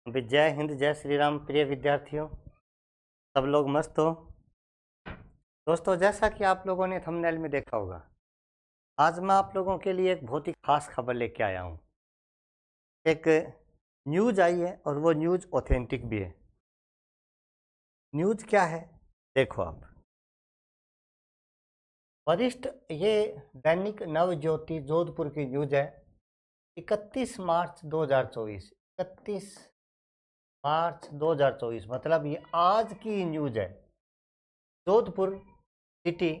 जय हिंद, जय श्री राम। प्रिय विद्यार्थियों, सब लोग मस्त हो। दोस्तों, जैसा कि आप लोगों ने थंबनेल में देखा होगा, आज मैं आप लोगों के लिए एक बहुत ही खास खबर लेके आया हूँ। एक न्यूज़ आई है और वो न्यूज़ ऑथेंटिक भी है। न्यूज़ क्या है, देखो आप। वरिष्ठ, ये दैनिक नवज्योति जोधपुर की न्यूज़ है। 31 मार्च 2024, 31 मार्च 2024, मतलब ये आज की न्यूज़ है। जोधपुर सिटी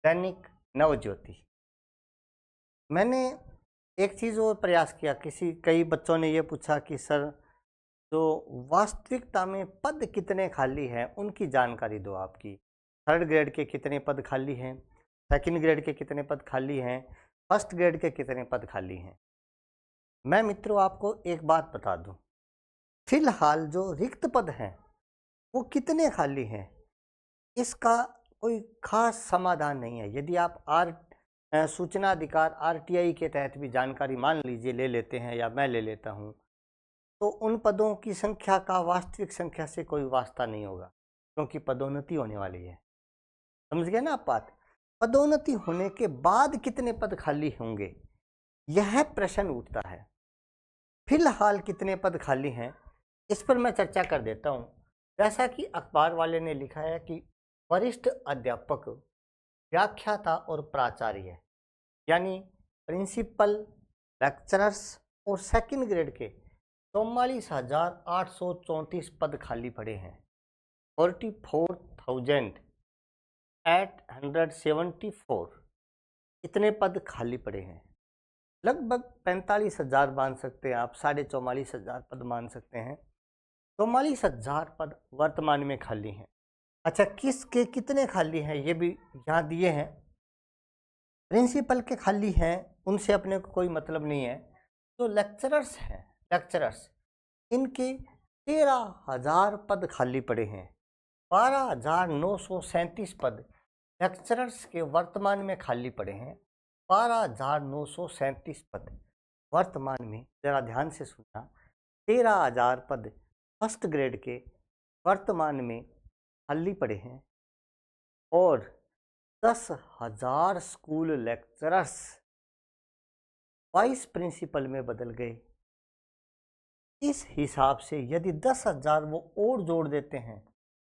दैनिक नवज्योति। मैंने एक चीज़ और प्रयास किया। कई बच्चों ने ये पूछा कि सर, जो वास्तविकता में पद कितने खाली हैं उनकी जानकारी दो। आपकी 3rd ग्रेड के कितने पद खाली हैं, 2nd ग्रेड के कितने पद खाली हैं, 1st ग्रेड के कितने पद खाली हैं। मैं मित्रों आपको एक बात बता दूं, फिलहाल जो रिक्त पद हैं वो कितने खाली हैं, इसका कोई खास समाधान नहीं है। यदि आप सूचना अधिकार आरटीआई के तहत भी जानकारी मान लीजिए ले लेते हैं या मैं ले लेता हूं, तो उन पदों की संख्या का वास्तविक संख्या से कोई वास्ता नहीं होगा, क्योंकि पदोन्नति होने वाली है। समझ गए ना आप बात। पदोन्नति होने के बाद कितने पद खाली होंगे, यह प्रश्न उठता है। फिलहाल कितने पद खाली हैं, इस पर मैं चर्चा कर देता हूं। जैसा कि अखबार वाले ने लिखा है कि वरिष्ठ अध्यापक, व्याख्याता और प्राचार्य, यानी प्रिंसिपल, लेक्चरर्स और 2nd ग्रेड के 44,834 पद खाली पड़े हैं। 44,874 इतने पद खाली पड़े हैं। लगभग 45,000 मान सकते हैं आप, 44,500 पद मान सकते हैं। 44,000 पद वर्तमान में खाली हैं। अच्छा, किसके कितने खाली हैं ये भी यहाँ दिए हैं। प्रिंसिपल के खाली हैं, उनसे अपने को कोई मतलब नहीं है। जो लेक्चरर्स हैं, लेक्चरर्स, इनके 13,000 पद खाली पड़े हैं। 12,937 पद लेक्चरर्स के वर्तमान में खाली पड़े हैं। 12,937 पद वर्तमान में, जरा ध्यान से सुनना। 13,000 पद 1st ग्रेड के वर्तमान में खाली पड़े हैं और 10,000 स्कूल लेक्चरर्स वाइस प्रिंसिपल में बदल गए। इस हिसाब से यदि 10,000 वो और जोड़ देते हैं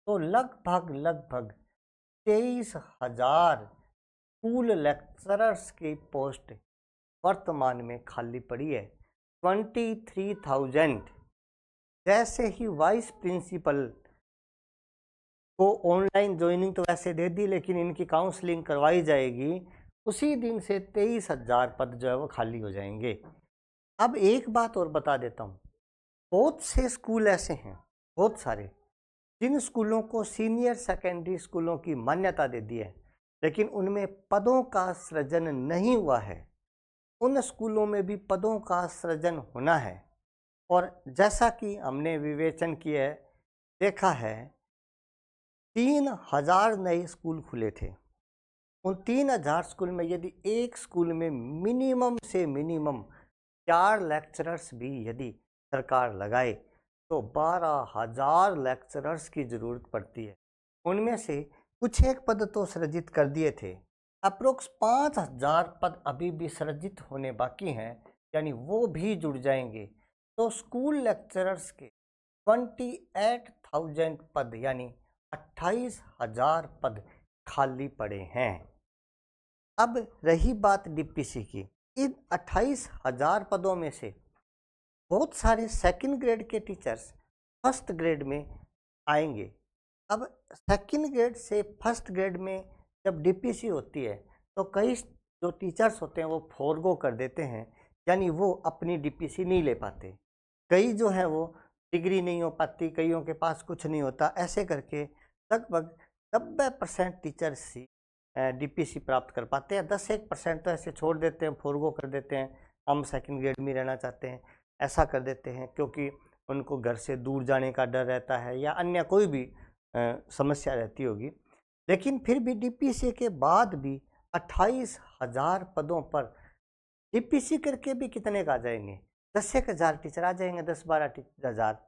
तो लगभग 23,000 स्कूल लेक्चरर्स की पोस्ट वर्तमान में खाली पड़ी है। 23,000। जैसे ही वाइस प्रिंसिपल को ऑनलाइन ज्वाइनिंग तो वैसे दे दी, लेकिन इनकी काउंसलिंग करवाई जाएगी, उसी दिन से 23,000 पद जो है वो खाली हो जाएंगे। अब एक बात और बता देता हूँ, बहुत से स्कूल ऐसे हैं, बहुत सारे, जिन स्कूलों को सीनियर सेकेंडरी स्कूलों की मान्यता दे दी है, लेकिन उनमें पदों का सृजन नहीं हुआ है। उन स्कूलों में भी पदों का सृजन होना है। और जैसा कि हमने विवेचन किया है, देखा है, 3,000 नए स्कूल खुले थे। उन 3,000 स्कूल में यदि एक स्कूल में मिनिमम से मिनिमम 4 लेक्चरर्स भी यदि सरकार लगाए तो 12,000 लेक्चरर्स की ज़रूरत पड़ती है। उनमें से कुछ एक पद तो सृजित कर दिए थे, अप्रोक्स 5,000 पद अभी भी सृजित होने बाकी हैं, यानी वो भी जुड़ जाएंगे तो स्कूल लेक्चरर्स के 28,000 पद, यानी 28,000 पद खाली पड़े हैं। अब रही बात डीपीसी की, इन 28,000 पदों में से बहुत सारे 2nd ग्रेड के टीचर्स 1st ग्रेड में आएंगे। अब 2nd ग्रेड से 1st ग्रेड में जब डीपीसी होती है तो कई जो टीचर्स होते हैं वो फोरगो कर देते हैं, यानी वो अपनी डीपीसी नहीं ले पाते। कई जो है वो डिग्री नहीं हो पाती, कईयों के पास कुछ नहीं होता, ऐसे करके लगभग 90% टीचर्स ही डीपीसी प्राप्त कर पाते हैं। 10-1% तो ऐसे छोड़ देते हैं, फोरगो कर देते हैं, हम 2nd ग्रेड में रहना चाहते हैं, ऐसा कर देते हैं, क्योंकि उनको घर से दूर जाने का डर रहता है या अन्य कोई भी समस्या रहती होगी। लेकिन फिर भी डीपीसी के बाद भी 28,000 पदों पर डीपीसी करके भी कितने का आ जाएंगे, 10-1,000 टीचर आ जाएंगे, 10-12 हज़ार।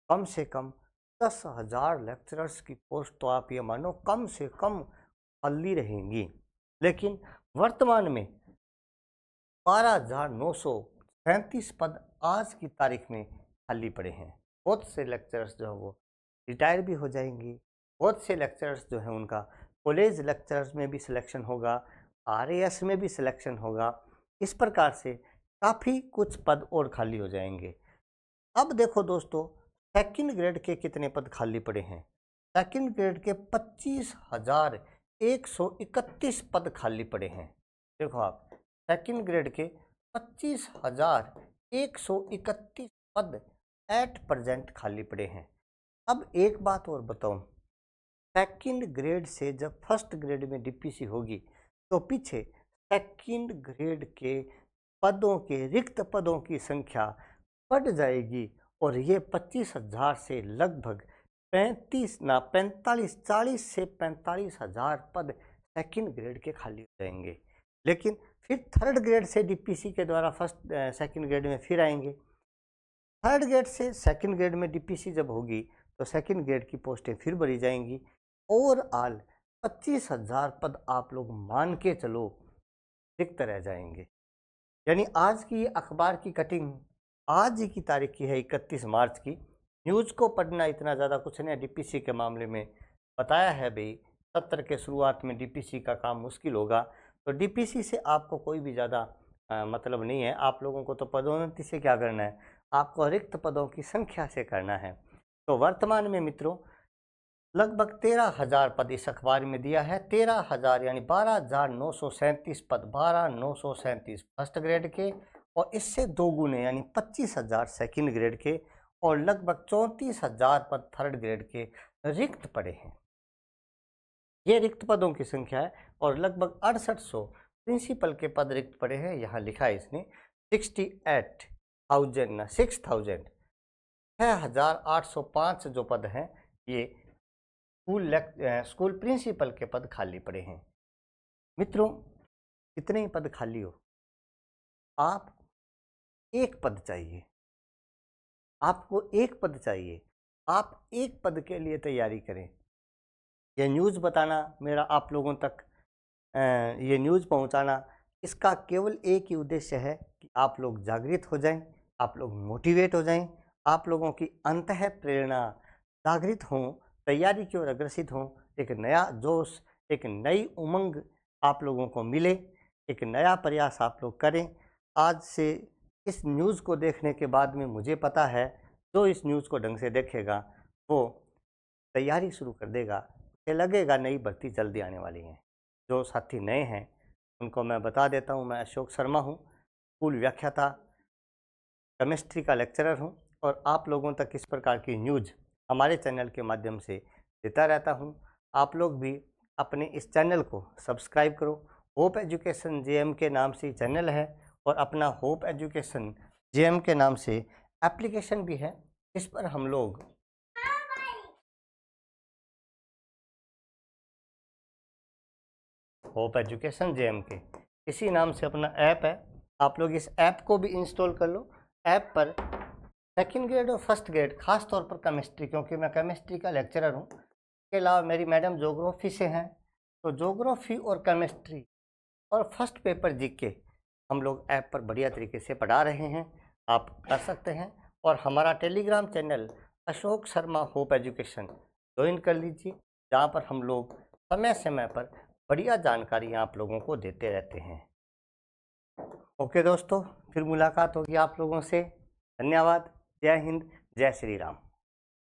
कम से कम 10,000 लेक्चरर्स की पोस्ट तो आप ये मानो कम से कम खाली रहेंगी। लेकिन वर्तमान में 12,937 पद आज की तारीख में खाली पड़े हैं। बहुत से लेक्चरर्स जो है वो रिटायर भी हो जाएंगी, बहुत से लेक्चरर्स जो हैं उनका कॉलेज लेक्चरर्स में भी सिलेक्शन होगा, आरएएस में भी सिलेक्शन होगा। इस प्रकार से काफ़ी कुछ पद और खाली हो जाएंगे। अब देखो दोस्तों, सेकंड ग्रेड के कितने पद खाली पड़े हैं। सेकंड ग्रेड के 25,131 पद खाली पड़े हैं। देखो आप, सेकंड ग्रेड के 25,131 पद एट प्रेजेंट खाली पड़े हैं। अब एक बात और बताऊं, सेकंड ग्रेड से जब फर्स्ट ग्रेड में डीपीसी होगी तो पीछे सेकंड ग्रेड के पदों के रिक्त पदों की संख्या बढ़ जाएगी और ये 25,000 से लगभग 40 से 45,000 पद सेकंड ग्रेड के खाली हो जाएंगे। लेकिन फिर थर्ड ग्रेड से डीपीसी के द्वारा फर्स्ट सेकंड ग्रेड में फिर आएंगे। थर्ड ग्रेड से सेकंड ग्रेड में डीपीसी जब होगी तो सेकंड ग्रेड की पोस्टें फिर बढ़ी जाएंगी। ओवरऑल 25,000 पद आप लोग मान के चलो रिक्त रह जाएंगे। यानी आज की अखबार की कटिंग आज की तारीख की है 31 मार्च की। न्यूज़ को पढ़ना इतना ज़्यादा कुछ नहीं है। डीपीसी के मामले में बताया है भाई, सत्र के शुरुआत में डीपीसी का काम मुश्किल होगा, तो डीपीसी से आपको कोई भी ज़्यादा मतलब नहीं है। आप लोगों को तो पदोन्नति से क्या करना है, आपको रिक्त पदों की संख्या से करना है। तो वर्तमान में मित्रों लगभग 13,000 पद इस अखबार में दिया है। 13,000 यानी 12,937 पद, 12,937 फर्स्ट ग्रेड के और इससे दो गुने यानी 25,000 सेकंड ग्रेड के और लगभग 34,000 पद थर्ड ग्रेड के रिक्त पड़े हैं। ये रिक्त पदों की संख्या है और लगभग 6800 प्रिंसिपल के पद रिक्त पड़े हैं। यहाँ लिखा है इसने 6,805 जो पद हैं ये स्कूल प्रिंसिपल के पद खाली पड़े हैं। मित्रों, कितने ही पद खाली हो, आप एक पद चाहिए, आपको एक पद चाहिए, आप एक पद के लिए तैयारी करें। यह न्यूज़ बताना मेरा आप लोगों तक, ये न्यूज़ पहुंचाना, इसका केवल एक ही उद्देश्य है कि आप लोग जागृत हो जाएं, आप लोग मोटिवेट हो जाएं, आप लोगों की अंतः प्रेरणा जागृत हों, तैयारी की ओर अग्रसित हों, एक नया जोश, एक नई उमंग आप लोगों को मिले, एक नया प्रयास आप लोग करें। आज से इस न्यूज़ को देखने के बाद में मुझे पता है जो इस न्यूज़ को ढंग से देखेगा वो तैयारी शुरू कर देगा। उसे लगेगा नई भर्ती जल्दी आने वाली है। जो साथी नए हैं उनको मैं बता देता हूँ, मैं अशोक शर्मा हूँ, स्कूल व्याख्याता, केमिस्ट्री का लेक्चरर हूँ और आप लोगों तक इस प्रकार की न्यूज़ हमारे चैनल के माध्यम से देता रहता हूँ। आप लोग भी अपने इस चैनल को सब्सक्राइब करो। होप एजुकेशन जेएम के नाम से चैनल है और अपना होप एजुकेशन जेएम के नाम से एप्लीकेशन भी है। इस पर हम लोग होप एजुकेशन जेएम के इसी नाम से अपना ऐप है, आप लोग इस ऐप को भी इंस्टॉल कर लो। ऐप पर सेकंड ग्रेड और फर्स्ट ग्रेड, खास तौर पर केमिस्ट्री, क्योंकि मैं केमिस्ट्री का लेक्चरर हूँ, इसके अलावा मेरी मैडम ज्योग्राफी से हैं, तो ज्योग्राफी और केमिस्ट्री और फर्स्ट पेपर जीके हम लोग ऐप पर बढ़िया तरीके से पढ़ा रहे हैं, आप कर सकते हैं। और हमारा Telegram channel Ashok Sharma hope education join कर लीजिए, जहाँ पर हम लोग समय समय पर बढ़िया जानकारियाँ आप लोगों को देते रहते हैं। ओके दोस्तों, फिर मुलाकात होगी आप लोगों से। धन्यवाद। जय हिंद, जय श्री राम।